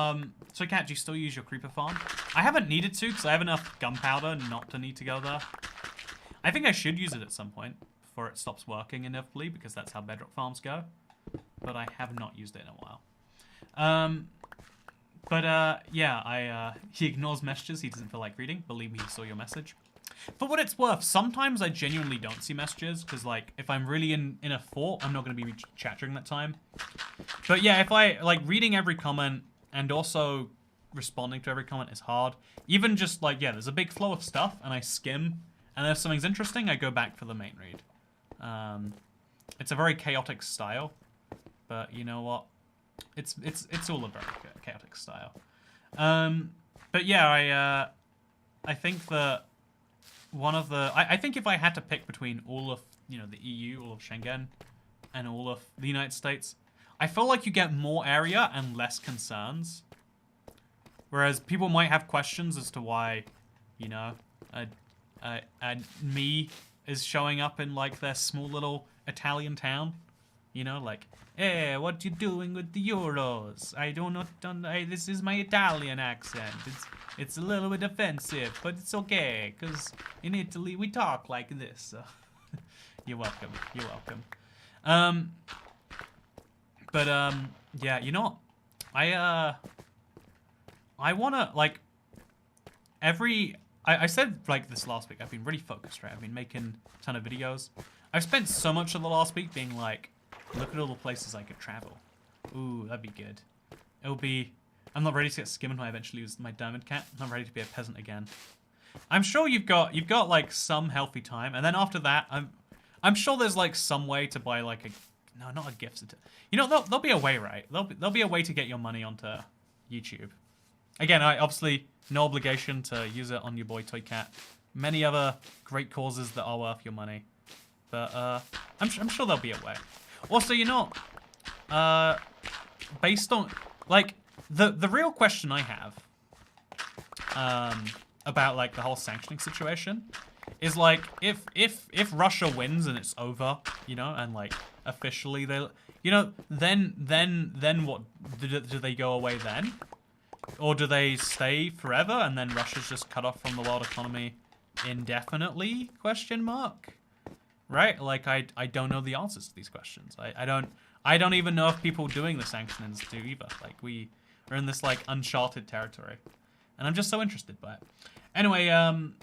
so Cat, do you still use your creeper farm? I haven't needed to because I have enough gunpowder not to need to go there. I think I should use it at some point before it stops working inevitably because that's how bedrock farms go. But I have not used it in a while. Yeah, he ignores messages he doesn't feel like reading. Believe me, he saw your message. For what it's worth, sometimes I genuinely don't see messages because, like, if I'm really in a fort, I'm not going to be chat during that time. But yeah, if I, like, reading every comment and also responding to every comment is hard. Even just, like, yeah, there's a big flow of stuff and I skim, and if something's interesting, I go back for the main read. It's a very chaotic style, but you know what? It's all a very chaotic style. But yeah, I think that one of the I think if I had to pick between all of the EU, all of Schengen, and all of the United States, I feel like you get more area and less concerns. Whereas people might have questions as to why, me is showing up in like their small little Italian town. Like, hey, what you doing with the euros? I don't know. This is my Italian accent. It's a little bit offensive, but it's okay, because in Italy we talk like this. So. You're welcome. You're welcome. Yeah, you know what? I wanna, like, I said, like, this last week, I've been really focused, right? I've been making a ton of videos. I've spent so much of the last week being like, look at all the places I could travel. Ooh, that'd be good. It'll be... I'm not ready to get skimmed when I eventually use my diamond cat. I'm not ready to be a peasant again. I'm sure you've got like some healthy time, and then after that, I'm sure there's like some way to buy like no, not a gift certificate. There'll be a way, right? There'll be a way to get your money onto YouTube. Again, I obviously no obligation to use it on your boy Toy Cat. Many other great causes that are worth your money, but I'm sure there'll be a way. Also, based on like the real question I have about like the whole sanctioning situation is like if Russia wins and it's over, and like officially they, then what do they go away then? Or do they stay forever and then Russia's just cut off from the world economy indefinitely? Question mark. Right? Like I don't know the answers to these questions. I don't even know if people doing the sanctions do either. Like we are in this like uncharted territory. And I'm just so interested by it. Anyway, when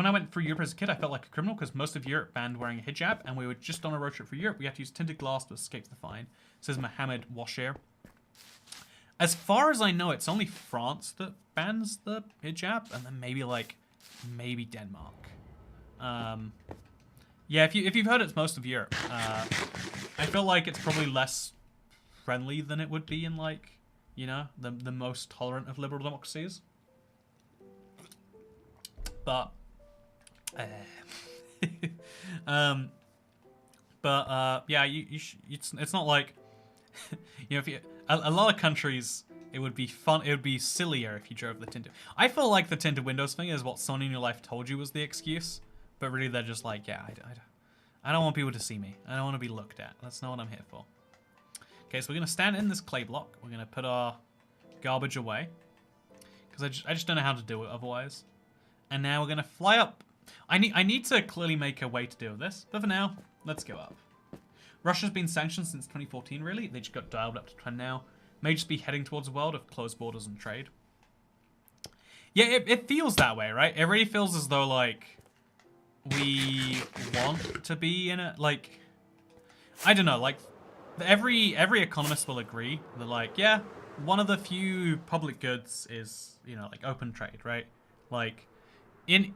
I went through Europe as a kid, I felt like a criminal because most of Europe banned wearing a hijab, and we were just on a road trip for Europe. We had to use tinted glass to escape the fine, says Mohammed Washir. as far as I know, it's only France that bans the hijab, and then maybe Denmark. Yeah, if you've heard it's most of Europe. I feel like it's probably less friendly than it would be in like, you know, the most tolerant of liberal democracies. But, yeah, it's not like, you know, if you a lot of countries, it would be fun. It would be sillier if you drove the tinted. I feel like the tinted windows thing is what Sony in Your Life told you was the excuse, but really they're just like, yeah, I don't want people to see me. I don't want to be looked at. That's not what I'm here for. Okay, so we're gonna stand in this clay block. We're gonna put our garbage away because I just don't know how to do it otherwise. And now we're gonna fly up. I need to clearly make a way to deal with this, but for now, let's go up. Russia's been sanctioned since 2014, really. They just got dialed up to 10 now. May just be heading towards a world of closed borders and trade. Yeah, it feels that way, right? It really feels as though, like, we want to be in it. Like, I don't know, like, every economist will agree that, like, yeah, one of the few public goods is, you know, like, open trade, right? Like, even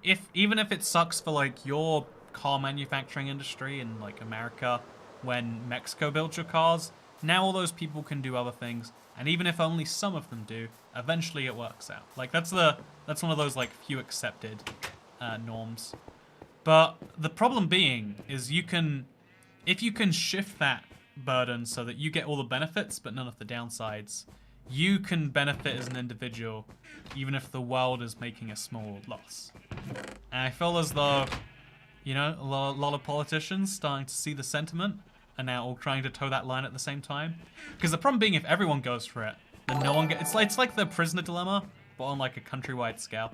if it sucks for, like, your car manufacturing industry in, like, America, when Mexico built your cars, now all those people can do other things, and even if only some of them do, eventually it works out. Like, that's one of those, like, few accepted norms. But the problem being is if you can shift that burden so that you get all the benefits but none of the downsides, you can benefit as an individual even if the world is making a small loss. And I feel as though, you know, a lot of politicians starting to see the sentiment and now all trying to toe that line at the same time. Because the problem being, if everyone goes for it, then no one gets... It's like the prisoner dilemma, but on like a countrywide scale.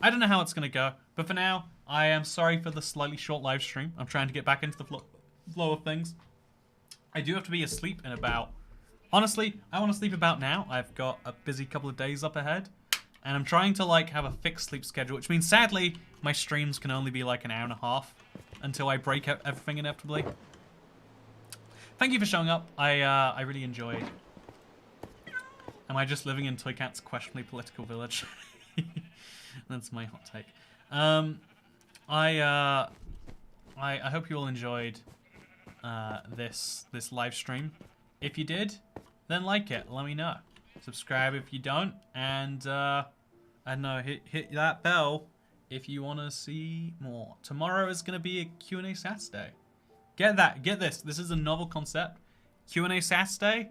I don't know how it's going to go, but for now, I am sorry for the slightly short live stream. I'm trying to get back into the flow of things. I do have to be asleep in about... Honestly, I want to sleep about now. I've got a busy couple of days up ahead. And I'm trying to like have a fixed sleep schedule, which means sadly, my streams can only be like an hour and a half until I break up everything inevitably. Thank you for showing up. I really enjoyed. Am I just living in Toycat's questionably political village? That's my hot take. I hope you all enjoyed this live stream. If you did, then like it. Let me know. Subscribe if you don't, and I don't know, hit that bell if you want to see more. Tomorrow is going to be a Q&A Saturday. Get this. This is a novel concept. Q&A Saturday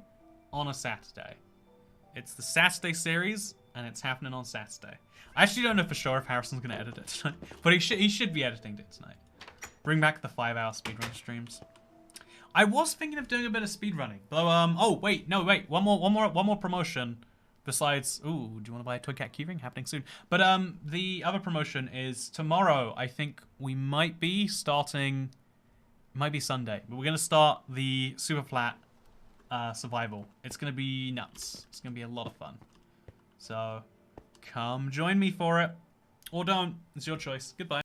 on a Saturday. It's the Saturday series, and it's happening on Saturday. I actually don't know for sure if Harrison's going to edit it tonight, but he should be editing it tonight. Bring back the 5-hour speedrun streams. I was thinking of doing a bit of speedrunning, though. Oh wait, one more promotion. Besides, ooh, do you want to buy a Toycat keyring? Happening soon. But the other promotion is tomorrow. I think we might be starting. Might be Sunday, but we're gonna start the super flat survival. It's gonna be nuts. It's gonna be a lot of fun. So come join me for it, or don't. It's your choice. Goodbye.